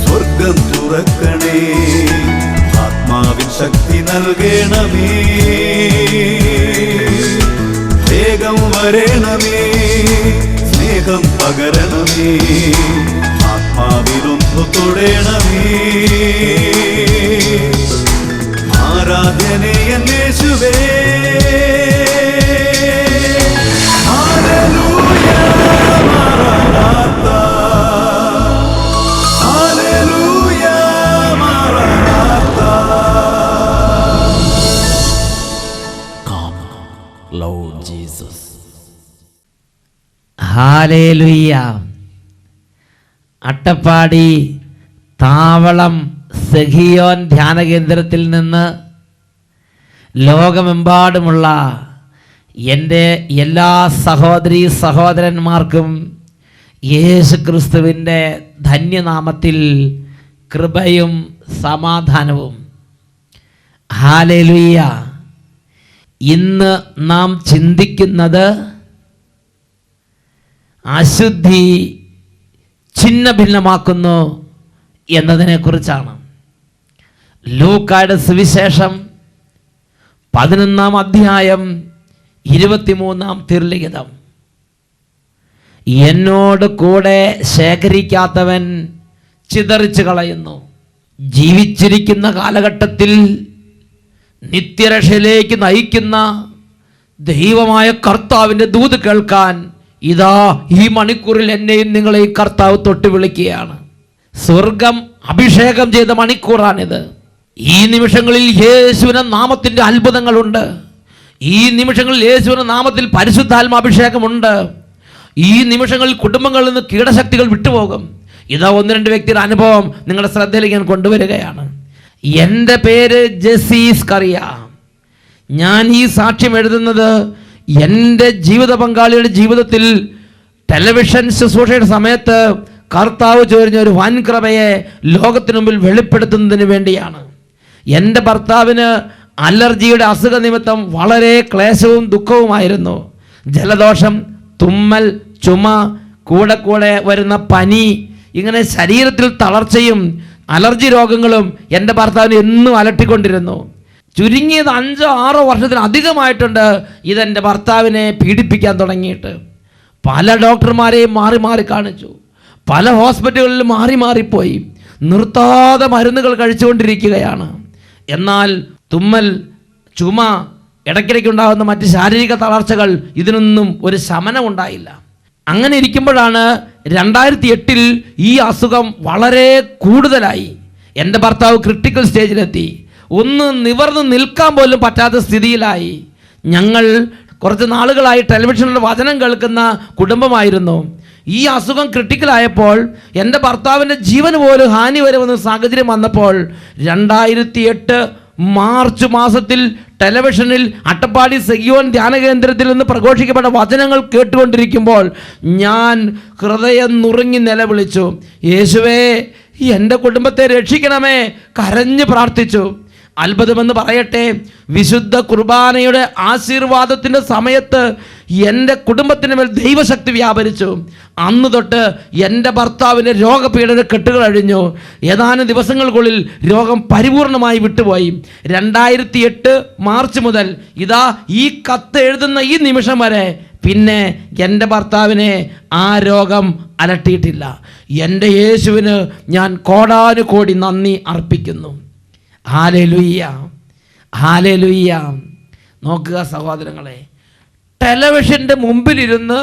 സ്വർഗം തുറക്കണേ, ആത്മാവിൻ ശക്തി നൽകണമേ, വേഗം വരണമേ, സ്നേഹം പകരണമേ, ആത്മാവിലൊന്നു തൊടണമേ. ആരാധനയൻ യേശുവേ, ഹല്ലേലൂയ മാറാനാഥാ, ഹല്ലേലൂയ മാറാനാഥാ. Come, Lord Jesus. ഹല്ലേലൂയ. അട്ടപ്പാടി താവളം സെഹിയോൻ ധ്യാന കേന്ദ്രത്തിൽ നിന്ന് ലോകമെമ്പാടുമുള്ള എൻ്റെ എല്ലാ സഹോദരീ സഹോദരന്മാർക്കും യേശു ക്രിസ്തുവിൻ്റെ ധന്യനാമത്തിൽ കൃപയും സമാധാനവും. ഹല്ലേലൂയ. ഇന്ന് നാം ചിന്തിക്കുന്നത് അശുദ്ധി ഛിന്ന ഭിന്നമാക്കുന്നു എന്നതിനെക്കുറിച്ചാണ്. ലൂക്കായുടെ സുവിശേഷം 11-ാം അധ്യായം 23-ാം തിരുലിഖിതം. എന്നോട് കൂടെ ശേഖരിക്കാത്തവൻ ചിതറിച്ചു കളയുന്നു. ജീവിച്ചിരിക്കുന്ന കാലഘട്ടത്തിൽ നിത്യരക്ഷയിലേക്ക് നയിക്കുന്ന ദൈവമായ കർത്താവിൻ്റെ ദൂത് കേൾക്കാൻ ഇതാ ഈ മണിക്കൂറിൽ എന്നെയും നിങ്ങളെയും കർത്താവ് തൊട്ട് വിളിക്കുകയാണ്. സ്വർഗം അഭിഷേകം ചെയ്ത മണിക്കൂറാണിത്. ഈ നിമിഷങ്ങളിൽ യേശുവിന്റെ നാമത്തിൻ്റെ അത്ഭുതങ്ങളുണ്ട്. ഈ നിമിഷങ്ങളിൽ യേശുവിന്റെ നാമത്തിൽ പരിശുദ്ധാത്മാഭിഷേകമുണ്ട്. ഈ നിമിഷങ്ങളിൽ കുടുംബങ്ങളിൽ നിന്ന് കീടശക്തികൾ വിട്ടുപോകും. ഇതാ 1-2 വ്യക്തിയുടെ അനുഭവം നിങ്ങളുടെ ശ്രദ്ധയിലേക്ക് ഞാൻ കൊണ്ടുവരികയാണ്. എൻ്റെ പേര് ജെസീസ് കറിയ. ഞാൻ ഈ സാക്ഷ്യം എഴുതുന്നത് എൻ്റെ ജീവിത പങ്കാളിയുടെ ജീവിതത്തിൽ ടെലിവിഷൻ ശുശ്രൂഷയുടെ സമയത്ത് കർത്താവ് ചൊരിഞ്ഞ ഒരു വൻ കൃപയെ ലോകത്തിനു മുമ്പിൽ വെളിപ്പെടുത്തുന്നതിന് വേണ്ടിയാണ്. എൻ്റെ ഭർത്താവിന് അലർജിയുടെ അസുഖ നിമിത്തം വളരെ ക്ലേശവും ദുഃഖവുമായിരുന്നു. ജലദോഷം, തുമ്മൽ, ചുമ, കൂടെ കൂടെ വരുന്ന പനി, ഇങ്ങനെ ശരീരത്തിൽ തളർച്ചയും അലർജി രോഗങ്ങളും എൻ്റെ ഭർത്താവിന് എന്നും അലട്ടിക്കൊണ്ടിരുന്നു. ചുരുങ്ങിയത് 5-6 വർഷത്തിലധികമായിട്ടുണ്ട് ഇതെൻ്റെ ഭർത്താവിനെ പീഡിപ്പിക്കാൻ തുടങ്ങിയിട്ട്. പല ഡോക്ടർമാരെയും മാറി മാറി കാണിച്ചു, പല ഹോസ്പിറ്റലുകളിൽ മാറി മാറിപ്പോയി, നിർത്താതെ മരുന്നുകൾ കഴിച്ചുകൊണ്ടിരിക്കുകയാണ്. എന്നാൽ തുമ്മൽ, ചുമ, ഇടയ്ക്കിടയ്ക്കുണ്ടാകുന്ന മറ്റ് ശാരീരിക തളർച്ചകൾ, ഇതിനൊന്നും ഒരു ശമനം ഉണ്ടായില്ല. അങ്ങനെ ഇരിക്കുമ്പോഴാണ് 2008 ഈ അസുഖം വളരെ കൂടുതലായി. എൻ്റെ ഭർത്താവ് ക്രിട്ടിക്കൽ സ്റ്റേജിലെത്തി. ഒന്ന് നിവർന്ന് നിൽക്കാൻ പോലും പറ്റാത്ത സ്ഥിതിയിലായി. ഞങ്ങൾ കുറച്ച് നാളുകളായി ടെലിവിഷനിൽ വചനം കേൾക്കുന്ന കുടുംബമായിരുന്നു. ഈ അസുഖം ക്രിട്ടിക്കലായപ്പോൾ എൻ്റെ ഭർത്താവിൻ്റെ ജീവന് പോലും ഹാനി വരുമെന്ന സാഹചര്യം വന്നപ്പോൾ 2008 മാർച്ച് മാസത്തിൽ ടെലിവിഷനിൽ അട്ടപ്പാടി സെഹിയോൻ ധ്യാന കേന്ദ്രത്തിൽ നിന്ന് പ്രഘോഷിക്കപ്പെട്ട വചനങ്ങൾ കേട്ടുകൊണ്ടിരിക്കുമ്പോൾ ഞാൻ ഹൃദയം നുറുങ്ങി നിലവിളിച്ചു, യേശുവേ എൻ്റെ കുടുംബത്തെ രക്ഷിക്കണമേ, കരഞ്ഞ് പ്രാർത്ഥിച്ചു. അത്ഭുതമെന്ന് പറയട്ടെ, വിശുദ്ധ കുർബാനയുടെ ആശീർവാദത്തിൻ്റെ സമയത്ത് എൻ്റെ കുടുംബത്തിന് മേൽ ദൈവശക്തി വ്യാപരിച്ചു. അന്ന് തൊട്ട് എൻ്റെ ഭർത്താവിൻ്റെ രോഗപീഠന കെട്ടുകൾ അഴിഞ്ഞു. ഏതാനും ദിവസങ്ങൾക്കുള്ളിൽ രോഗം പരിപൂർണമായി വിട്ടുപോയി. 2008 മാർച്ച് മുതൽ ഇതാ ഈ കത്ത് എഴുതുന്ന ഈ നിമിഷം വരെ പിന്നെ എൻ്റെ ഭർത്താവിനെ ആ രോഗം അലട്ടിയിട്ടില്ല. എൻ്റെ യേശുവിന് ഞാൻ കോടാനുകോടി നന്ദി അർപ്പിക്കുന്നു. Hallelujah, hallelujah. നോക്കുക സഹോദരങ്ങളെ, ടെലിവിഷൻ്റെ മുമ്പിലിരുന്ന്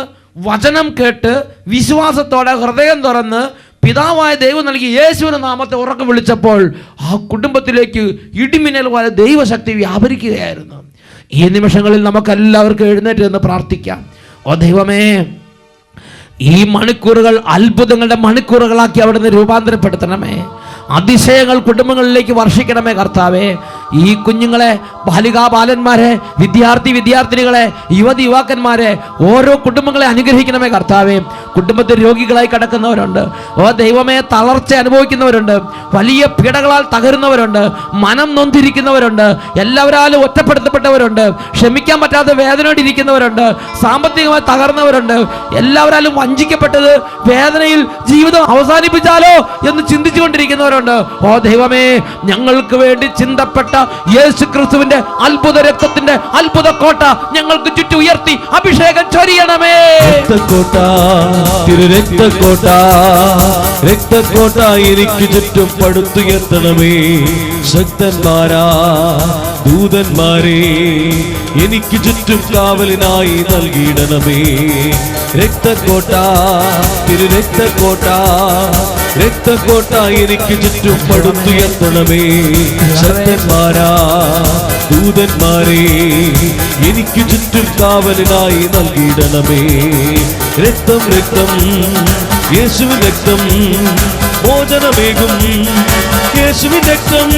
വചനം കേട്ട് വിശ്വാസത്തോടെ ഹൃദയം തുറന്ന് പിതാവായ ദൈവം നൽകി യേശുവിൻ്റെ നാമത്തെ ഉറക്കെ വിളിച്ചപ്പോൾ ആ കുടുംബത്തിലേക്ക് ഇടിമിന്നൽ പോലെ ദൈവശക്തി വ്യാപരിക്കുകയായിരുന്നു. ഈ നിമിഷങ്ങളിൽ നമുക്കെല്ലാവർക്കും എഴുന്നേറ്റ് എന്ന് പ്രാർത്ഥിക്കാം. ഓ ദൈവമേ, ഈ മണിക്കൂറുകൾ അത്ഭുതങ്ങളുടെ മണിക്കൂറുകളാക്കി അവിടുന്ന് രൂപാന്തരപ്പെടുത്തണമേ. അതിശയങ്ങൾ കുടുംബങ്ങളിലേക്ക് വർഷിക്കണമേ കർത്താവേ. ഈ കുഞ്ഞുങ്ങളെ, ബാലികാബാലന്മാരെ, വിദ്യാർത്ഥിനികളെ, യുവാക്കന്മാരെ, ഓരോ കുടുംബങ്ങളെ അനുഗ്രഹിക്കണമേ കർത്താവേ. കുടുംബത്തിൽ രോഗികളായി കിടക്കുന്നവരുണ്ട്, ദൈവമേ, തളർച്ച അനുഭവിക്കുന്നവരുണ്ട്, വലിയ പീഡകളാൽ തകരുന്നവരുണ്ട്, മനം നൊന്തിരിക്കുന്നവരുണ്ട്, എല്ലാവരാലും ഒറ്റപ്പെടുത്തപ്പെട്ടവരുണ്ട്, ക്ഷമിക്കാൻ പറ്റാത്ത വേദനയോടിരിക്കുന്നവരുണ്ട്, സാമ്പത്തികമായി തകർന്നവരുണ്ട്, എല്ലാവരാലും വഞ്ചിക്കപ്പെട്ടത് വേദനയിൽ ജീവിതം അവസാനിപ്പിച്ചാലോ എന്ന് ചിന്തിച്ചുകൊണ്ടിരിക്കുന്നവരുണ്ട്. ദൈവമേ, ഞങ്ങൾക്ക് വേണ്ടി ചിന്തപ്പെട്ട യേശു ക്രിസ്തുവിന്റെ അത്ഭുത രക്തത്തിന്റെ അത്ഭുത കോട്ട ഞങ്ങൾക്ക് ചുറ്റും ഉയർത്തി അഭിഷേകം ചൊരിയണമേ. രക്തക്കോട്ട രക്തക്കോട്ട എനിക്ക് ചുറ്റും പടുത്തുയർത്തണമേ. ശക്തന്മാരാ ദൂതന്മാരെ എനിക്ക് ചുറ്റും കാവലിനായി നൽകിയിടണമേ. രക്തക്കോട്ട രക്തക്കോട്ട രക്തക്കോട്ട എനിക്ക് ചുറ്റും പടുത്തുയർത്തണമേ. ശക്തന്മാരാ ദൂതന്മാരെ എനിക്ക് ചുറ്റും കാവലിനായി നൽകിയിടണമേ. രക്തം രക്തം യേശുവിൻ രക്തം മോചനമേകും. യേശുവിൻ രക്തം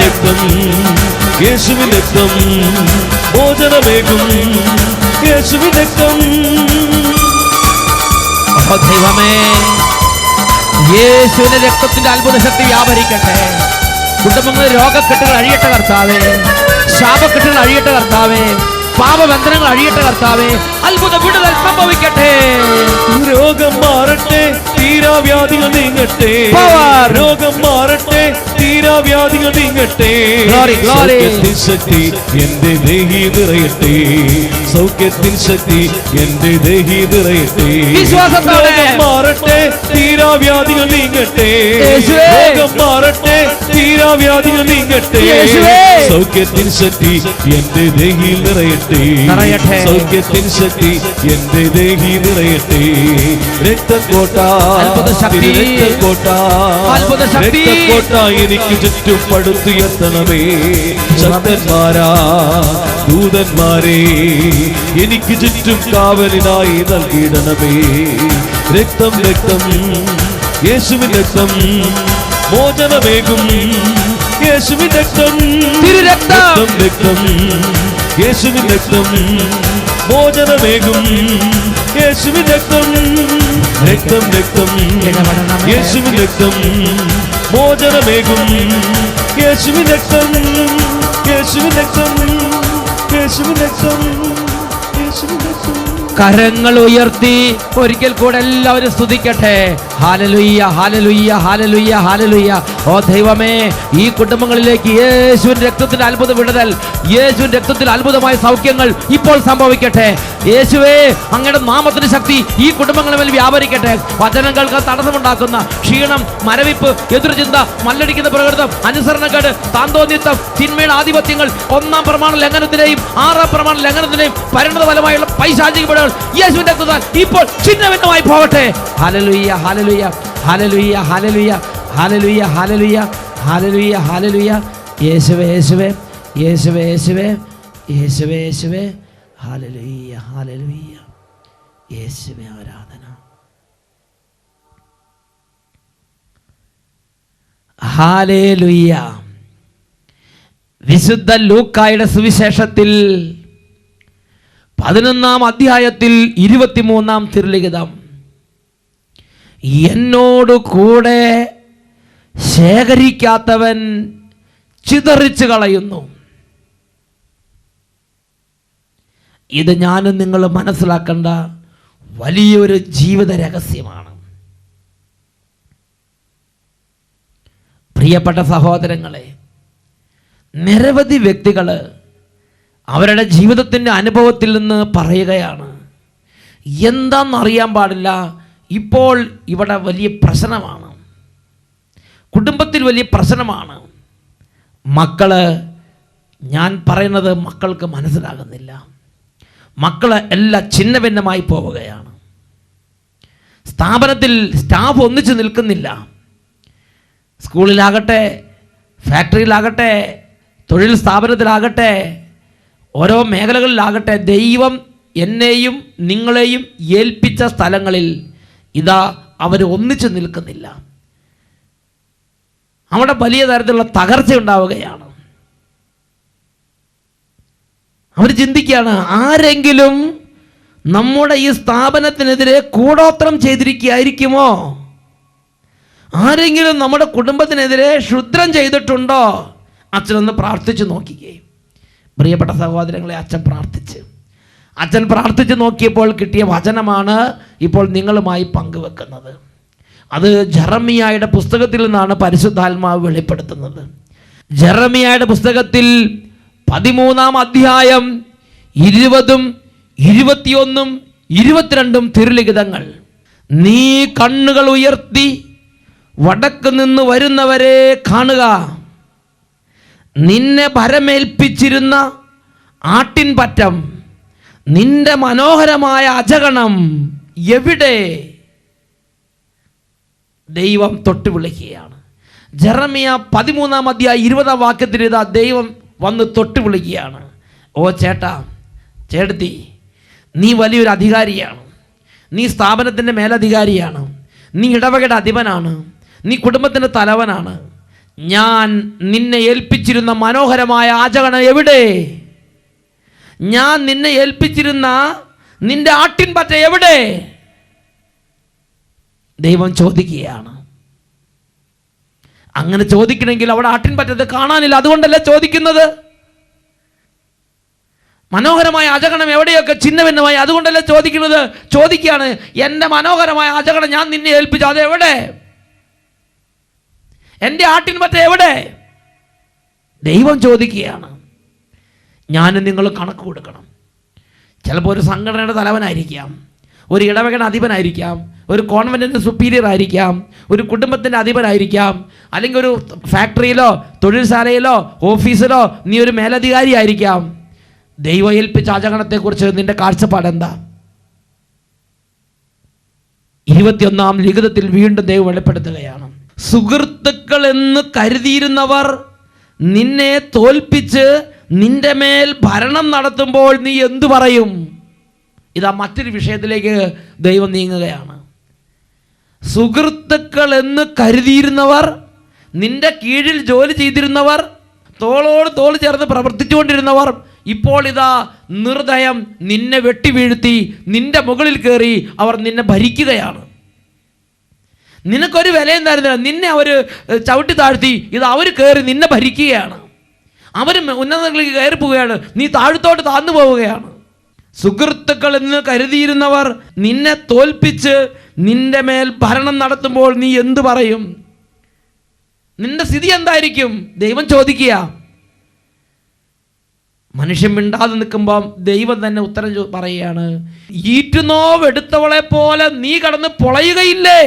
രക്തം യേശുവിൻ രക്തം മോചനമേകും. യേശുവിൻ രക്തം. ദൈവമേ, യേശുവിന്റെ രക്തത്തിന്റെ അത്ഭുത ശക്തി വ്യാപരിക്കട്ടെ. കുടുംബങ്ങളിൽ രോഗക്കെട്ടുകൾ അഴിയട്ടെ കർത്താവേ, ശാപക്കെട്ടുകൾ അഴിയട്ടെ കർത്താവേ, പാപബന്ധനങ്ങൾ അഴിയട്ടെ കർത്താവേ, അത്ഭുത വിടുതൽ സംഭവിക്കട്ടെ. രോഗം മാറട്ടെ, തീരാവ്യാധികൾ നീങ്ങട്ടെ. രോഗം മാറട്ടെ, തീരാവ്യാധികൾ നീങ്ങട്ടെ. സൗഖ്യത്തിൻ ശക്തി എന്റെ ദേഹി നിറയട്ടെ. സൗഖ്യത്തിൻ ശക്തി എന്റെ ദേഹി നിറയട്ടെ. രോഗം മാറട്ടെ, തീരാവ്യാധികൾ നീങ്ങട്ടെ. രോഗം മാറട്ടെ, തീരാവ്യാധികൾ നീങ്ങട്ടെ. സൗഖ്യത്തിൻ ശക്തി എന്റെ ദേഹിയിൽ നിറയട്ടെ. സൗഖ്യത്തിൻ ശക്തി എന്റെ ദേഹി നിറയട്ടെ. രക്തക്കോട്ട രക്തക്കോട്ട രക്തക്കോട്ട എനിക്ക് ചുറ്റും പടുത്തുയർത്തണമേ. ശക്തന്മാരാ ദൂതന്മാരെ എനിക്ക് ചുറ്റും കാവലിനായി നൽകിയിടണമേ. രക്തം രക്തം യേശുവിൻ രക്തം മോചനമേകും. യേശുവിൻ രക്തം രക്തം രക്തം യേശുവിൻ രക്തം മോചനമേകും. യേശുവിൻ രക്തം രക്തം രക്തം യേശുവിൻ രക്തം മോചനമേകും. യേശുവിൻ രക്തം യേശുവിൻ രക്തം യേശുവിൻ രക്തം യേശുവിൻ രക്തം. കരങ്ങൾ ഉയർത്തി ഒരിക്കൽ കൂടെ എല്ലാവരും സ്തുതിക്കട്ടെ. ഹല്ലേലൂയ ഹല്ലേലൂയ ഹല്ലേലൂയ ഹല്ലേലൂയ. ദൈവമേ, ഈ കുടുംബങ്ങളിലേക്ക് യേശുവിന്റെ രക്തത്തിന്റെ അത്ഭുത വിടുതൽ, യേശുവിന്റെ രക്തത്തിൽ അത്ഭുതമായ സൗഖ്യങ്ങൾ ഇപ്പോൾ സംഭവിക്കട്ടെ. യേശുവേ, അങ്ങയുടെ നാമത്തിന്റെ ശക്തി ഈ കുടുംബങ്ങളുടെ മേൽ വ്യാപരിക്കട്ടെ. വചനങ്ങൾക്ക് തടസ്സമുണ്ടാക്കുന്ന ക്ഷീണം, മരവിപ്പ്, എതിർചിന്ത, മല്ലടിക്കുന്ന പ്രകൃതം, അനുസരണക്കേട്, താന്തോന്നിത്വം, തിന്മയുടെ ആധിപത്യങ്ങൾ, 1-ാം പ്രമാണ ലംഘനത്തിന്റെയും 6-ാം പ്രമാണ ലംഘനത്തിന്റെയും പരിണത ഫലമായുള്ള പൈശാചിക യേശുവിന്റെ രക്തത്താൽ ഇപ്പോൾ ഛിന്നഭിന്നമായി പോകട്ടെ. ഹല്ലേലൂയ ഹല്ലേലൂയ ഹല്ലേലൂയ ഹല്ലേലൂയ ഹല്ലേലൂയ ഹല്ലേലൂയ ഹല്ലേലൂയ ഹല്ലേലൂയ. യേശുവേ യേശുവേ യേശുവേ യേശുവേ യേശുവേ യേശുവേ ഹല്ലേലൂയ ഹല്ലേലൂയ. യേശുവേ ആരാധന. ഹല്ലേലൂയ. വിശുദ്ധ ലൂക്കായുടെ സുവിശേഷത്തിൽ 11-ാം അധ്യായത്തിൽ 23-ാം തിരുലിഖിതം, എന്നോട് കൂടെ ശേഖരിക്കാത്തവൻ ചിതറിച്ചു കളയുന്നു. ഇത് ഞാനും നിങ്ങൾ മനസ്സിലാക്കേണ്ട വലിയൊരു ജീവിത രഹസ്യമാണ്. പ്രിയപ്പെട്ട സഹോദരങ്ങളെ, നിരവധി വ്യക്തികൾ അവരുടെ ജീവിതത്തിൻ്റെ അനുഭവത്തിൽ നിന്ന് പറയുകയാണ്, എന്താണെന്നറിയാൻ പാടില്ല, ഇപ്പോൾ ഇവിടെ വലിയ പ്രശ്നമാണ്, കുടുംബത്തിൽ വലിയ പ്രശ്നമാണ്. ഞാൻ പറയുന്നത് മക്കൾക്ക് മനസ്സിലാകുന്നില്ല. മക്കൾ എല്ലാം ഛിന്ന ഭിന്നമായി പോവുകയാണ്. സ്ഥാപനത്തിൽ സ്റ്റാഫ് ഒന്നിച്ച് നിൽക്കുന്നില്ല. സ്കൂളിലാകട്ടെ, ഫാക്ടറിയിലാകട്ടെ, തൊഴിൽ സ്ഥാപനത്തിലാകട്ടെ, ഓരോ മേഖലകളിലാകട്ടെ, ദൈവം എന്നെയും നിങ്ങളെയും ഏൽപ്പിച്ച സ്ഥലങ്ങളിൽ ഇതാ അവർ ഒന്നിച്ചു നിൽക്കുന്നില്ല. അവിടെ വലിയ തരത്തിലുള്ള തകർച്ച ഉണ്ടാവുകയാണ്. അവർ ചിന്തിക്കുകയാണ്, ആരെങ്കിലും നമ്മുടെ ഈ സ്ഥാപനത്തിനെതിരെ കൂടോത്രം ചെയ്തിരിക്കുകയായിരിക്കുമോ? ആരെങ്കിലും നമ്മുടെ കുടുംബത്തിനെതിരെ ക്ഷുദ്രം ചെയ്തിട്ടുണ്ടോ? അച്ഛനൊന്ന് പ്രാർത്ഥിച്ചു നോക്കിക്കേ. പ്രിയപ്പെട്ട സഹോദരങ്ങളെ, അച്ഛൻ പ്രാർത്ഥിച്ചു നോക്കിയപ്പോൾ കിട്ടിയ വചനമാണ് ഇപ്പോൾ നിങ്ങളുമായി പങ്കുവെക്കുന്നത്. അത് ജെറമിയായുടെ പുസ്തകത്തിൽ നിന്നാണ് പരിശുദ്ധാത്മാവ് വെളിപ്പെടുത്തുന്നത്. ജെറമിയായുടെ പുസ്തകത്തിൽ 13-ാം അധ്യായം 20, 21, 22 തിരുലിഖിതങ്ങൾ. നീ കണ്ണുകൾ ഉയർത്തി വടക്ക് നിന്ന് വരുന്നവരെ കാണുക. നിന്നെ ഭരമേൽപ്പിച്ചിരുന്ന ആട്ടിൻപറ്റം, നിന്റെ മനോഹരമായ അജഗണം എവിടെ? ദൈവം തൊട്ട് വിളിക്കുകയാണ്. ജെറമിയ 13-ാം അധ്യായം 20-ാം വാക്യത്തിൽ ഇതാ ദൈവം വന്ന് തൊട്ട് വിളിക്കുകയാണ്. ഓ ചേട്ടാ, ചേട്ടത്തി, നീ വലിയൊരു അധികാരിയാണ്. നീ സ്ഥാപനത്തിൻ്റെ മേലധികാരിയാണ്. നീ ഇടവകയുടെ അധിപനാണ്. നീ കുടുംബത്തിൻ്റെ തലവനാണ്. ഞാൻ നിന്നെ ഏൽപ്പിച്ചിരുന്ന മനോഹരമായ ആചരണം എവിടെ? ഞാൻ നിന്നെ ഏൽപ്പിച്ചിരുന്ന നിന്റെ ആട്ടിൻപറ്റ എവിടെ? ദൈവം ചോദിക്കുകയാണ്. അങ്ങനെ ചോദിക്കണമെങ്കിൽ അവിടെ ആട്ടിൻപറ്റത് കാണാനില്ല. അതുകൊണ്ടല്ലേ ചോദിക്കുന്നത്. മനോഹരമായ അജഗണം എവിടെയൊക്കെ ചിഹ്നഭിന്നമായി, അതുകൊണ്ടല്ലേ ചോദിക്കുന്നത്. ചോദിക്കുകയാണ്, എൻ്റെ മനോഹരമായ അജഗണം ഞാൻ നിന്നെ ഏൽപ്പിച്ചു, അത് എവിടെ? എൻ്റെ ആട്ടിൻപറ്റ എവിടെ? ദൈവം ചോദിക്കുകയാണ്. ഞാനും നിങ്ങൾ കണക്ക് കൊടുക്കണം. ചിലപ്പോൾ ഒരു സംഘടനയുടെ തലവനായിരിക്കാം, ഒരു ഇടവകയുടെ അധിപനായിരിക്കാം, ഒരു കോൺവെന്റിൻ്റെ സുപ്പീരിയർ ആയിരിക്കാം, ഒരു കുടുംബത്തിൻ്റെ അധിപനായിരിക്കാം, അല്ലെങ്കിൽ ഒരു ഫാക്ടറിയിലോ തൊഴിൽശാലയിലോ ഓഫീസിലോ നീ ഒരു മേലധികാരി ആയിരിക്കാം. ദൈവം ഏൽപ്പിച്ച ആചരണത്തെക്കുറിച്ച് നിന്റെ കാഴ്ചപ്പാട് എന്താ? 21-ാം ലിഖിതത്തിൽ വീണ്ടും ദൈവം വെളിപ്പെടുത്തുകയാണ്. സുഹൃത്തുക്കൾ എന്ന് കരുതിയിരുന്നവർ നിന്നെ തോൽപ്പിച്ച് നിന്റെ മേൽ ഭരണം നടത്തുമ്പോൾ നീ എന്തു പറയും? ഇതാ മറ്റൊരു വിഷയത്തിലേക്ക് ദൈവം നീങ്ങുകയാണ്. സുഹൃത്തുക്കൾ എന്ന് കരുതിയിരുന്നവർ, നിന്റെ കീഴിൽ ജോലി ചെയ്തിരുന്നവർ, തോളോട് തോൾ ചേർന്ന് പ്രവർത്തിച്ചുകൊണ്ടിരുന്നവർ, ഇപ്പോൾ ഇതാ നിർദയം നിന്നെ വെട്ടി വീഴ്ത്തി നിന്റെ മുകളിൽ കയറി അവർ നിന്നെ ഭരിക്കുകയാണ്. നിനക്കൊരു വിലയും തരുന്നില്ല. നിന്നെ അവർ ചവിട്ടി താഴ്ത്തി ഇത് അവർ കയറി നിന്നെ ഭരിക്കുകയാണ്. അവർ ഉന്നതങ്ങളിലേക്ക് കയറി പോവുകയാണ്. നീ താഴത്തോട്ട് താഴ്ന്നു പോവുകയാണ്. സുഹൃത്തുക്കൾ എന്ന് കരുതിയിരുന്നവർ നിന്നെ തോൽപ്പിച്ച് നിന്റെ മേൽ ഭരണം നടത്തുമ്പോൾ നീ എന്തു പറയും? നിന്റെ സ്ഥിതി എന്തായിരിക്കും? ദൈവം ചോദിക്കുക. മനുഷ്യൻ മിണ്ടാതെ നിൽക്കുമ്പം ദൈവം തന്നെ ഉത്തരം പറയുകയാണ്. ഈറ്റുനോവെടുത്തവളെ പോലെ നീ കടന്ന് പൊളയുകയില്ലേ?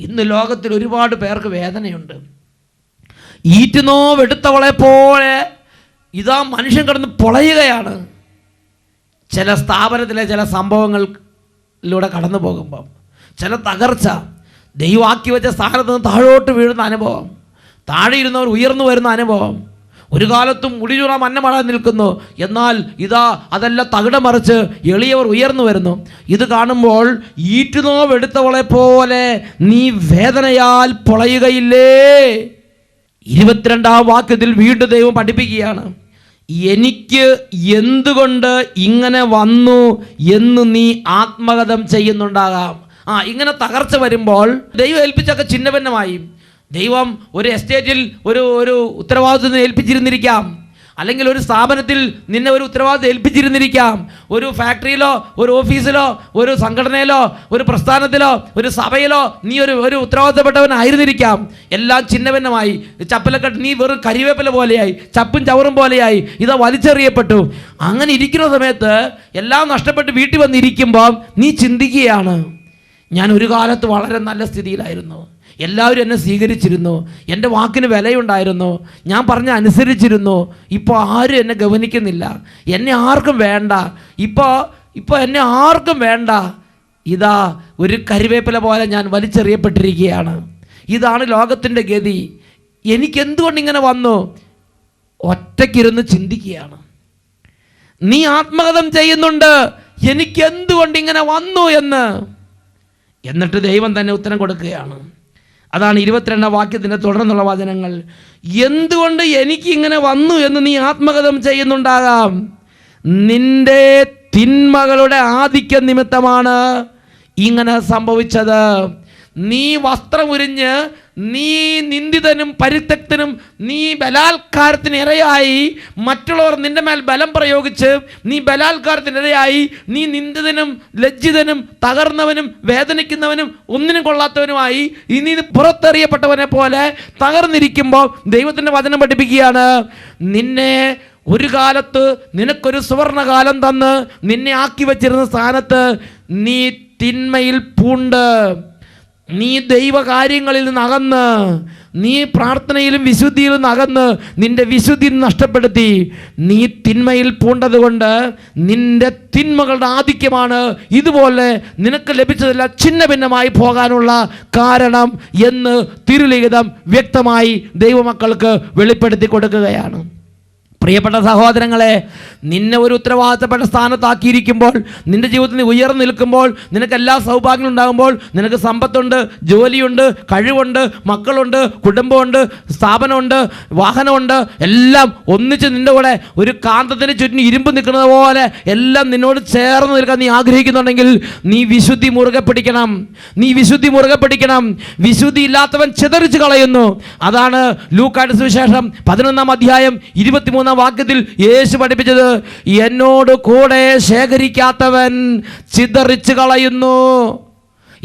ഇന്ന് ലോകത്തിൽ ഒരുപാട് പേർക്ക് വേദനയുണ്ട്. ഈറ്റുനോവെടുത്തവളെ പോലെ ഇതാ മനുഷ്യൻ കടന്ന് പൊളയുകയാണ്. ചില സ്ഥാപനത്തിലെ ചില സംഭവങ്ങളിലൂടെ കടന്നു പോകുമ്പം ചില തകർച്ച, ദൈവമാക്കി വെച്ച സ്ഥാനത്ത് നിന്ന് താഴോട്ട് വീഴുന്ന അനുഭവം, താഴെ ഇരുന്നവർ ഉയർന്നു വരുന്ന അനുഭവം, ഒരു കാലത്തും മുടിചൂറ മന്നമടാൻ നിൽക്കുന്നു, എന്നാൽ ഇതാ അതെല്ലാം തകിടം മറിച്ച് എളിയവർ ഉയർന്നു വരുന്നു. ഇത് കാണുമ്പോൾ ഈറ്റുനോവെടുത്തവളെ പോലെ നീ വേദനയാൽ പൊളയുകയില്ലേ? 22-ാം വാക്യത്തിൽ വീണ്ടും ദൈവം പഠിപ്പിക്കുകയാണ്. എനിക്ക് എന്തുകൊണ്ട് ഇങ്ങനെ വന്നു എന്ന് നീ ആത്മഗതം ചെയ്യുന്നുണ്ടാകാം. ഇങ്ങനെ തകർച്ച വരുമ്പോൾ ദൈവം ഏൽപ്പിച്ചൊക്കെ ചിഹ്നഭിന്നമായി. ദൈവം ഒരു എസ്റ്റേറ്റിൽ ഒരു ഉത്തരവാദിത്വം ഏൽപ്പിച്ചിരുന്നിരിക്കാം, അല്ലെങ്കിൽ ഒരു സ്ഥാപനത്തിൽ നിന്നെ ഒരു ഉത്തരവാദിത്വം ഏൽപ്പിച്ചിരുന്നിരിക്കാം. ഒരു ഫാക്ടറിയിലോ ഒരു ഓഫീസിലോ ഒരു സംഘടനയിലോ ഒരു പ്രസ്ഥാനത്തിലോ ഒരു സഭയിലോ നീ ഒരു ഉത്തരവാദിത്തപ്പെട്ടവനായിരുന്നിരിക്കാം. എല്ലാം ചിഹ്നഭിന്നമായി. ചപ്പലക്കെട്ട് നീ വെറും കരിവേപ്പില പോലെയായി, ചപ്പും ചവറും പോലെയായി, ഇത് വലിച്ചെറിയപ്പെട്ടു. അങ്ങനെ ഇരിക്കുന്ന സമയത്ത് എല്ലാം നഷ്ടപ്പെട്ട് വീട്ടിൽ വന്നിരിക്കുമ്പോൾ നീ ചിന്തിക്കുകയാണ്, ഞാൻ ഒരു കാലത്ത് വളരെ നല്ല സ്ഥിതിയിലായിരുന്നു, എല്ലാവരും എന്നെ സ്വീകരിച്ചിരുന്നു, എൻ്റെ വാക്കിന് വിലയുണ്ടായിരുന്നു, ഞാൻ പറഞ്ഞ അനുസരിച്ചിരുന്നു. ഇപ്പോൾ ആരും എന്നെ ഗവനിക്കുന്നില്ല, എന്നെ ആർക്കും വേണ്ട, ഇപ്പോൾ എന്നെ ആർക്കും വേണ്ട. ഇതാ ഒരു കരിവേപ്പില പോലെ ഞാൻ വലിച്ചെറിയപ്പെട്ടിരിക്കുകയാണ്. ഇതാണ് ലോകത്തിൻ്റെ ഗതി. എനിക്കെന്തുകൊണ്ടിങ്ങനെ വന്നു? ഒറ്റയ്ക്കിരുന്ന് ചിന്തിക്കുകയാണ്. നീ ആത്മഗതം ചെയ്യുന്നുണ്ട്, എനിക്കെന്തുകൊണ്ടിങ്ങനെ വന്നു എന്ന്. എന്നിട്ട് ദൈവം തന്നെ ഉത്തരം കൊടുക്കുകയാണ്. അതാണ് 22 വാക്യത്തിൻ്റെ തുടർന്നുള്ള വചനങ്ങൾ. എന്തുകൊണ്ട് എനിക്ക് ഇങ്ങനെ വന്നു എന്ന് നീ ആത്മഗതം ചെയ്യുന്നുണ്ടാകാം. നിന്റെ തിന്മകളുടെ ആധിക്യം നിമിത്തമാണ് ഇങ്ങനെ സംഭവിച്ചത്. നീ വസ്ത്രമുരിഞ്ഞ്, നീ നിന്ദിതനും പരിത്യക്തനും, നീ ബലാത്കാരത്തിന് ഇരയായി, മറ്റുള്ളവർ നിന്റെ മേൽ ബലം പ്രയോഗിച്ച് നീ ബലാത്കാരത്തിന് ഇരയായി, നീ നിന്ദിതനും ലജ്ജിതനും തകർന്നവനും വേദനിക്കുന്നവനും ഒന്നിനും കൊള്ളാത്തവനുമായി ഇനി പുറത്തെറിയപ്പെട്ടവനെ പോലെ തകർന്നിരിക്കുമ്പോൾ ദൈവത്തിൻ്റെ വചനം പഠിപ്പിക്കുകയാണ്, നിന്നെ ഒരു കാലത്ത് നിനക്കൊരു സുവർണകാലം തന്ന് നിന്നെ ആക്കി വച്ചിരുന്ന സ്ഥാനത്ത് നീ തിന്മയിൽ പൂണ്ട്, നീ ദൈവകാര്യങ്ങളിൽ നിന്ന് അകന്ന്, നീ പ്രാർത്ഥനയിലും വിശുദ്ധിയിലും നിന്ന് അകന്ന് നിന്റെ വിശുദ്ധി നഷ്ടപ്പെടുത്തി. നീ തിന്മയിൽ പൂണ്ടതുകൊണ്ട് നിന്റെ തിന്മകളുടെ ആധിക്യമാണ് ഇതുപോലെ നിനക്ക് ലഭിച്ചതല്ല ഛിന്ന ഭിന്നമായി പോകാനുള്ള കാരണം എന്ന് തിരുലിഖിതം വ്യക്തമായി ദൈവമക്കൾക്ക് വെളിപ്പെടുത്തി കൊടുക്കുകയാണ്. പ്രിയപ്പെട്ട സഹോദരങ്ങളെ, നിന്നെ ഒരു ഉത്തരവാദിത്തപ്പെട്ട സ്ഥാനത്താക്കിയിരിക്കുമ്പോൾ, നിന്റെ ജീവിതത്തിൽ നീ ഉയർന്നു നിൽക്കുമ്പോൾ, നിനക്ക് എല്ലാ സൗഭാഗ്യങ്ങളും ഉണ്ടാകുമ്പോൾ, നിനക്ക് സമ്പത്തുണ്ട്, ജോലിയുണ്ട്, കഴിവുണ്ട്, മക്കളുണ്ട്, കുടുംബമുണ്ട്, സ്ഥാപനമുണ്ട്, വാഹനമുണ്ട്, എല്ലാം ഒന്നിച്ച് നിന്റെ കൂടെ ഒരു കാന്തത്തിന് ചുറ്റും ഇരുമ്പ് നിൽക്കുന്നത് പോലെ എല്ലാം നിന്നോട് ചേർന്ന് നിൽക്കാൻ നീ ആഗ്രഹിക്കുന്നുണ്ടെങ്കിൽ നീ വിശുദ്ധി മുറുകെ പിടിക്കണം. നീ വിശുദ്ധി മുറുകെ പിടിക്കണം. വിശുദ്ധി ഇല്ലാത്തവൻ ചിതറിച്ച് കളയുന്നു. അതാണ് ലൂക്കായുടെ സുവിശേഷം 11 അധ്യായം 23 വാക്യത്തിൽ യേശു പഠിപ്പിച്ചത്. എന്നോട് കൂടെ ശേഖരിക്കാത്തവൻ ചിതറിച്ച് കളയുന്നു.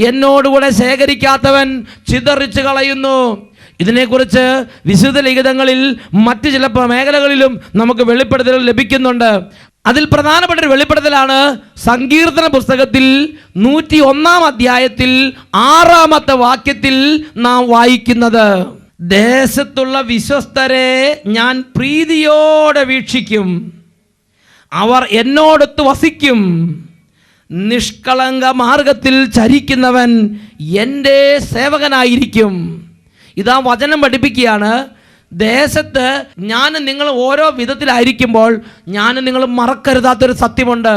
എന്നോടുകൂടെ ശേഖരിക്കാത്തവൻ ചിതറിച്ച് കളയുന്നു. ഇതിനെക്കുറിച്ച് വിശുദ്ധ ലിഖിതങ്ങളിൽ മറ്റ് ചില മേഖലകളിലും നമുക്ക് വെളിപ്പെടുത്തൽ ലഭിക്കുന്നുണ്ട്. അതിൽ പ്രധാനപ്പെട്ട ഒരു വെളിപ്പെടുത്തലാണ് സങ്കീർത്തന പുസ്തകത്തിൽ 101 അധ്യായത്തിൽ 6 വാക്യത്തിൽ നാം വായിക്കുന്നത്. ദേശത്തുള്ള വിശ്വസ്തരെ ഞാൻ പ്രീതിയോടെ വീക്ഷിക്കും, അവർ എന്നോടൊത്ത് വസിക്കും. നിഷ്കളങ്ക മാർഗത്തിൽ ചരിക്കുന്നവൻ എൻ്റെ സേവകനായിരിക്കും. ഇതാ വചനം പഠിപ്പിക്കുകയാണ്. ദേശത്ത് ഞാൻ നിങ്ങൾ ഓരോ വിധത്തിലായിരിക്കുമ്പോൾ ഞാൻ നിങ്ങൾ മറക്കരുതാത്തൊരു സത്യമുണ്ട്.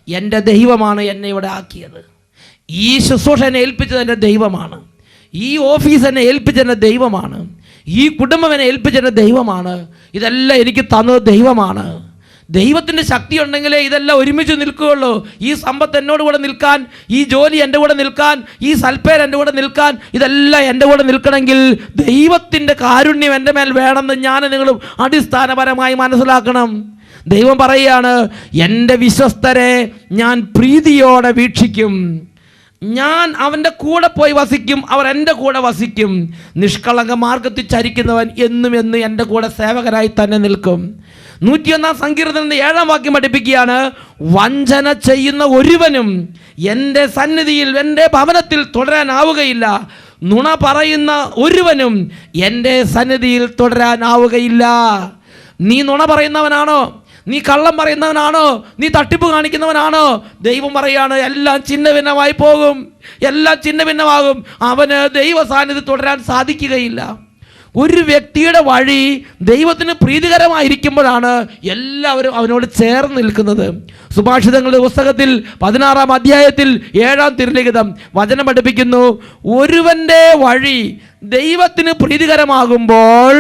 എൻ്റെ ദൈവമാണ് എന്നെ ഇവിടെ ആക്കിയത്. ഈ ശുശ്രൂഷ എന്നെ ഏൽപ്പിച്ചത് എൻ്റെ ദൈവമാണ്. ഈ ഓഫീസ് എന്നെ ഏൽപ്പിച്ചെൻ്റെ ദൈവമാണ്. ഈ കുടുംബം എന്നെ ഏൽപ്പിച്ചെൻ്റെ ദൈവമാണ്. ഇതെല്ലാം എനിക്ക് തന്നത് ദൈവമാണ്. ദൈവത്തിൻ്റെ ശക്തി ഉണ്ടെങ്കിലേ ഇതെല്ലാം ഒരുമിച്ച് നിൽക്കുകയുള്ളൂ. ഈ സമ്പത്ത് എന്നോട് കൂടെ നിൽക്കാൻ, ഈ ജോലി എൻ്റെ കൂടെ നിൽക്കാൻ, ഈ സൽപ്പേർ എൻ്റെ കൂടെ നിൽക്കാൻ, ഇതെല്ലാം എൻ്റെ കൂടെ നിൽക്കണമെങ്കിൽ ദൈവത്തിൻ്റെ കാരുണ്യം എൻ്റെ മേൽ വേണമെന്ന് ഞാൻ നിങ്ങളും അടിസ്ഥാനപരമായി മനസ്സിലാക്കണം. ദൈവം പറയുകയാണ്, എൻ്റെ വിശ്വസ്തരെ ഞാൻ പ്രീതിയോടെ വീക്ഷിക്കും. ഞാൻ അവൻ്റെ കൂടെ പോയി വസിക്കും, അവർ എൻ്റെ കൂടെ വസിക്കും. നിഷ്കളങ്ക മാർഗത്തിൽ ചരിക്കുന്നവൻ എന്നും എൻ്റെ കൂടെ സേവകരായി തന്നെ നിൽക്കും. 101 സങ്കീർത്തനത്തിൻ്റെ 7 വാക്യം പഠിപ്പിക്കുകയാണ്, വഞ്ചന ചെയ്യുന്ന ഒരുവനും എൻ്റെ സന്നിധിയിൽ എൻ്റെ ഭവനത്തിൽ തുടരാനാവുകയില്ല. നുണ പറയുന്ന ഒരുവനും എൻ്റെ സന്നിധിയിൽ തുടരാനാവുകയില്ല. നീ നുണ പറയുന്നവനാണോ? നീ കള്ളം പറയുന്നവനാണോ? നീ തട്ടിപ്പ് കാണിക്കുന്നവനാണോ? ദൈവം പറയാണ്, എല്ലാം ഛിന്ന ഭിന്നമായി പോകും, എല്ലാം ഛിന്ന ഭിന്നമാകും. അവന് ദൈവ സാന്നിധ്യം തുടരാൻ സാധിക്കുകയില്ല. ഒരു വ്യക്തിയുടെ വഴി ദൈവത്തിന് പ്രീതികരമായിരിക്കുമ്പോഴാണ് എല്ലാവരും അവനോട് ചേർന്ന് നിൽക്കുന്നത്. സുഭാഷിതങ്ങളുടെ പുസ്തകത്തിൽ 16 അധ്യായത്തിൽ 7 തിരുലിഖിതം വചനം പഠിപ്പിക്കുന്നു, ഒരുവൻ്റെ വഴി ദൈവത്തിന് പ്രീതികരമാകുമ്പോൾ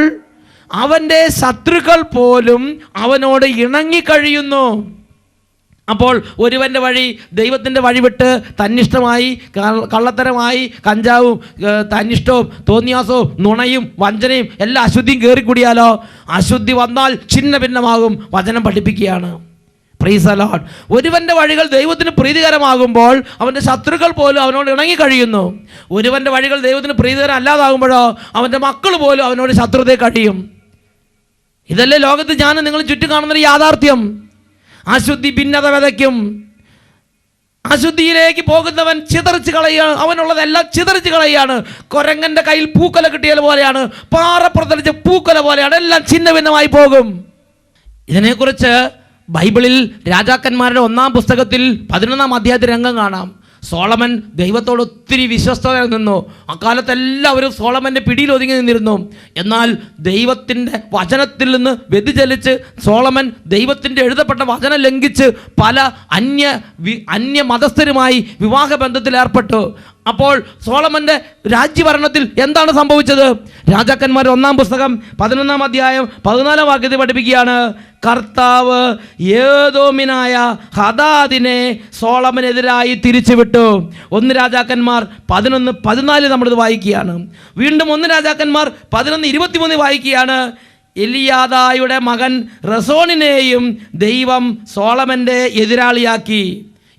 അവൻ്റെ ശത്രുക്കൾ പോലും അവനോട് ഇണങ്ങിക്കഴിയുന്നു. അപ്പോൾ ഒരുവൻ്റെ വഴി ദൈവത്തിൻ്റെ വഴി വിട്ട് തന്നിഷ്ടമായി, കള്ളത്തരമായി, കഞ്ചാവും തന്നിഷ്ടവും തോന്നിയാസവും നുണയും വഞ്ചനയും എല്ലാ അശുദ്ധിയും കയറിക്കൂടിയാലോ, അശുദ്ധി വന്നാൽ ഛിന്ന ഭിന്നമാകും. വചനം പഠിപ്പിക്കുകയാണ്. Praise the Lord. ഒരുവൻ്റെ വഴികൾ ദൈവത്തിന് പ്രീതികരമാകുമ്പോൾ അവൻ്റെ ശത്രുക്കൾ പോലും അവനോട് ഇണങ്ങിക്കഴിയുന്നു. ഒരുവൻ്റെ വഴികൾ ദൈവത്തിന് പ്രീതികരം അല്ലാതാകുമ്പോഴോ അവൻ്റെ മക്കൾ പോലും അവനോട് ശത്രുതയെ കഴിയും. ഇതല്ലേ ലോകത്ത് ഞാൻ നിങ്ങൾ ചുറ്റും കാണുന്നൊരു യാഥാർത്ഥ്യം. അശുദ്ധി ഭിന്നത വിതയ്ക്കും. അശുദ്ധിയിലേക്ക് പോകുന്നവൻ ചിതറിച്ച് കളയുകയാണ്. അവനുള്ളതെല്ലാം ചിതറിച്ച് കളയുകയാണ്. കൊരങ്ങൻ്റെ കയ്യിൽ പൂക്കൊല കിട്ടിയത് പോലെയാണ്, പാറപ്പുറത്തടിച്ച പൂക്കൊല പോലെയാണ്. എല്ലാം ഛിന്ന ഭിന്നമായി പോകും. ഇതിനെക്കുറിച്ച് ബൈബിളിൽ രാജാക്കന്മാരുടെ 1 പുസ്തകത്തിൽ 11 അധ്യായത്തിൽ രംഗം കാണാം. സോളമൻ ദൈവത്തോട് ഒത്തിരി വിശ്വസ്തത നിന്നു. അക്കാലത്ത് എല്ലാവരും സോളമൻ്റെ പിടിയിൽ ഒതുങ്ങി നിന്നിരുന്നു. എന്നാൽ ദൈവത്തിൻ്റെ വചനത്തിൽ നിന്ന് വ്യതിചലിച്ച് സോളമൻ ദൈവത്തിൻ്റെ എഴുതപ്പെട്ട വചനം ലംഘിച്ച് പല അന്യ മതസ്ഥരുമായി വിവാഹ ബന്ധത്തിൽ ഏർപ്പെട്ടു. അപ്പോൾ സോളമന്റെ രാജ്യഭരണത്തിൽ എന്താണ് സംഭവിച്ചത്? രാജാക്കന്മാർ 1-ാം പുസ്തകം 11-ാം അധ്യായം 14-ാം വാക്യത്തിൽ പഠിപ്പിക്കുകയാണ്, കർത്താവ് ഏദോമിനായ ഹദാദിനെ സോളമനെതിരായി തിരിച്ചുവിട്ടു. 1 രാജാക്കന്മാർ 11:14 നമ്മളിത് വായിക്കുകയാണ്. വീണ്ടും 1 രാജാക്കന്മാർ 11:23 വായിക്കുകയാണ്, എലിയാദായുടെ മകൻ റസോണിനെയും ദൈവം സോളമന്റെ എതിരാളിയാക്കി.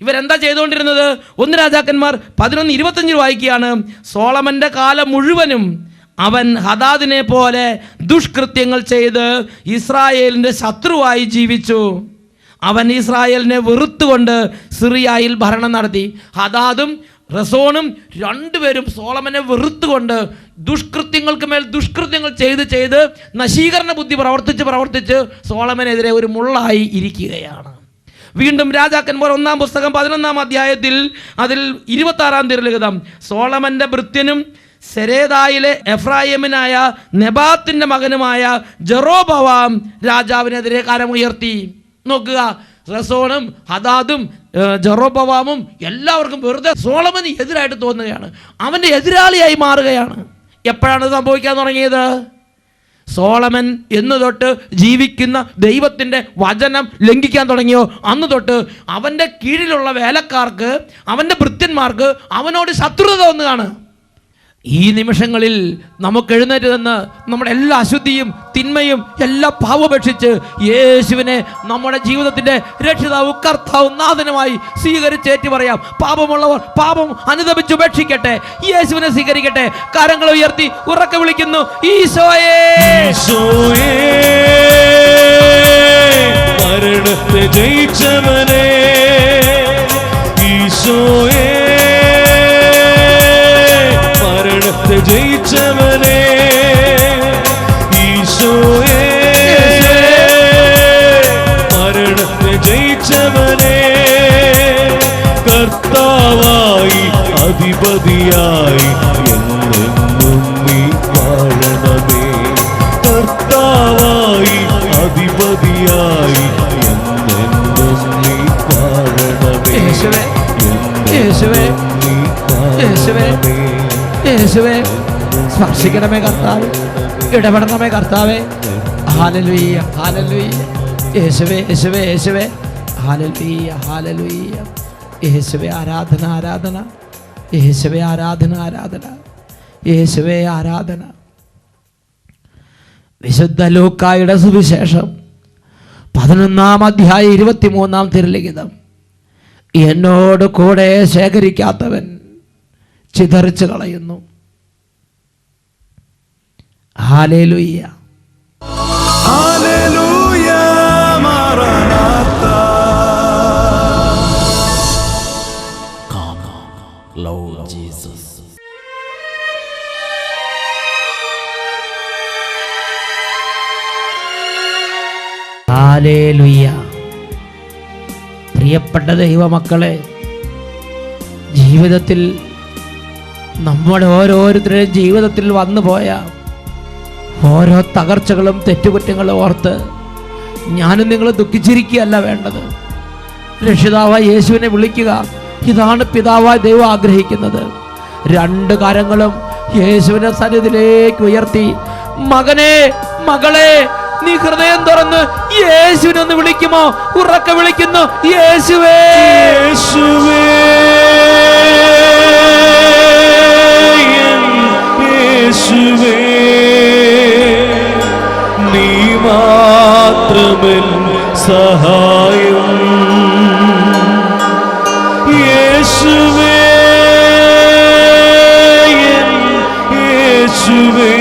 ഇവരെന്താ ചെയ്തുകൊണ്ടിരുന്നത്? 1 രാജാക്കന്മാർ 11:25 വായിക്കുകയാണ്, സോളമന്റെ കാലം മുഴുവനും അവൻ ഹദാദിനെ പോലെ ദുഷ്കൃത്യങ്ങൾ ചെയ്ത് ഇസ്രായേലിൻ്റെ ശത്രുവായി ജീവിച്ചു. അവൻ ഇസ്രായേലിനെ വെറുത്തുകൊണ്ട് സിറിയയിൽ ഭരണം നടത്തി. ഹദാദും റസോണും രണ്ടുപേരും സോളമനെ വെറുത്തുകൊണ്ട് ദുഷ്കൃത്യങ്ങൾക്ക് മേൽ ദുഷ്കൃത്യങ്ങൾ ചെയ്ത് നശീകരണ ബുദ്ധി പ്രവർത്തിച്ച് സോളമനെതിരെ ഒരു മുള്ളായി ഇരിക്കുകയാണ്. വീണ്ടും രാജാക്കന്മാർ 1-ാം പുസ്തകം 11-ാം അധ്യായത്തിൽ അതിൽ 26-ാം തിരുലിഖിതം, സോളമന്റെ ഭൃത്യനും സെരേദായിലെ എഫ്രായിമിനായ നെബാത്തിന്റെ മകനുമായ ജെറോബവാം രാജാവിനെതിരെ കരമുയർത്തി. നോക്കുക, റസോണും ഹദാദും ജെറോബവാമും എല്ലാവർക്കും വെറുതെ സോളമന് എതിരായിട്ട് തോന്നുകയാണ്, അവൻ്റെ എതിരാളിയായി മാറുകയാണ്. എപ്പോഴാണ് സംഭവിക്കാൻ തുടങ്ങിയത്? സോളമൻ എന്ന് തൊട്ട് ജീവിക്കുന്ന ദൈവത്തിൻ്റെ വചനം ലംഘിക്കാൻ തുടങ്ങിയോ അന്ന് തൊട്ട് അവൻ്റെ കീഴിലുള്ള വേലക്കാർക്ക്, അവൻ്റെ ഭൃത്യന്മാർക്ക് അവനോട് ശത്രുത തോന്നുകയാണ്. ഈ നിമിഷങ്ങളിൽ നമുക്ക് എഴുന്നേറ്റ് നിന്ന് നമ്മുടെ എല്ലാ അശുദ്ധിയും തിന്മയും എല്ലാ പാപപേക്ഷിച്ച് യേശുവിനെ നമ്മുടെ ജീവിതത്തിൻ്റെ രക്ഷിതാവും കർത്താവും നാഥനുമായി സ്വീകരിച്ചേറ്റ് പറയാം. പാപമുള്ളവർ പാപം അനുദപിച്ചുപേക്ഷിക്കട്ടെ, യേശുവിനെ സ്വീകരിക്കട്ടെ. കരങ്ങൾ ഉയർത്തി ഉറക്കെ വിളിക്കുന്നു, ഈശോയേ, ഈശോയേ, മരണത്തെ ജയിച്ചവനേ, ഈശോയേ, മരണത്തെ ജയിച്ചവനേ, ഈശോയേ, മരണത്തെ ജയിച്ചവനേ, കർത്താവായി അധിപതിയായി എന്നെന്നും നീ വാഴണമേ, കർത്താവായി അധിപതിയായി എന്നെന്നും നീ വാഴണമേ, യേശുവേ, യേശുവേ, യേശുവേ, യേശുവേ, സ്പർശിക്കണമേ കർത്താവേ, ഇടപെടണമേ കർത്താവേ. ഹല്ലേലൂയ, ഹല്ലേലൂയ, യേശുവേ, യേശുവേ, യേശുവേ, ഹല്ലേലൂയ, ഹല്ലേലൂയ, യേശുവേ, ആരാധന, ആരാധന, യേശുവേ, ആരാധന, ആരാധന, യേശുവേ, ആരാധന. വിശുദ്ധ ലൂക്കായുടെ സുവിശേഷം 11-ാം അധ്യായം 23-ാം തിരുലിഖിതം, എന്നോട് കൂടെ ശേഖരിക്കാത്തവൻ ചിതറിച്ചു കളയുന്നു. ഹല്ലേലൂയ, ഹല്ലേലൂയ, മാറാനാത്ത. Come, Lord Jesus. ഹല്ലേലൂയ. പ്രിയപ്പെട്ട ദൈവമക്കളെ, ജീവിതത്തിൽ നമ്മുടെ ഓരോരുത്തരുടെയും ജീവിതത്തിൽ വന്നു പോയ ഓരോ തകർച്ചകളും തെറ്റുകുറ്റങ്ങളും ഓർത്ത് ഞാനും നിങ്ങൾ ദുഃഖിച്ചിരിക്കുകയല്ല വേണ്ടത്. രക്ഷിതാവായ യേശുവിനെ വിളിക്കുക. ഇതാണ് പിതാവായ ദൈവം ആഗ്രഹിക്കുന്നത്. 2 കരങ്ങളും യേശുവിന്റെ സന്നിധിയിലേക്ക് ഉയർത്തി, മകനെ, മകളെ, നീ ഹൃദയം തുറന്ന് യേശുവിനെ ഒന്ന് വിളിക്കുമോ? ഉറക്കെ വിളിക്കുന്നു, യേശുവേ, യേശുവേ, യേശുവേ, നീ മാത്രമേ സഹായം, യേശുവേ, യേശുവേ,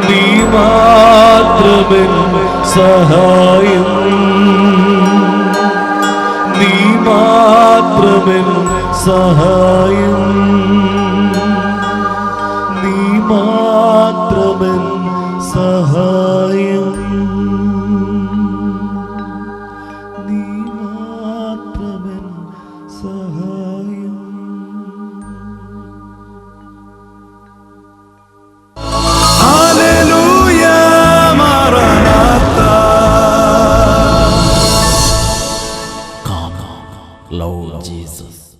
നീ മാത്രമേ സഹായം, നീ മാത്രമേ സഹായം, നീ മാത്രമേ സഹായം, നീ മാത്രമേ സഹായം. ഹല്ലേലൂയ, മാറാനാത്ത. Come, Lord Jesus.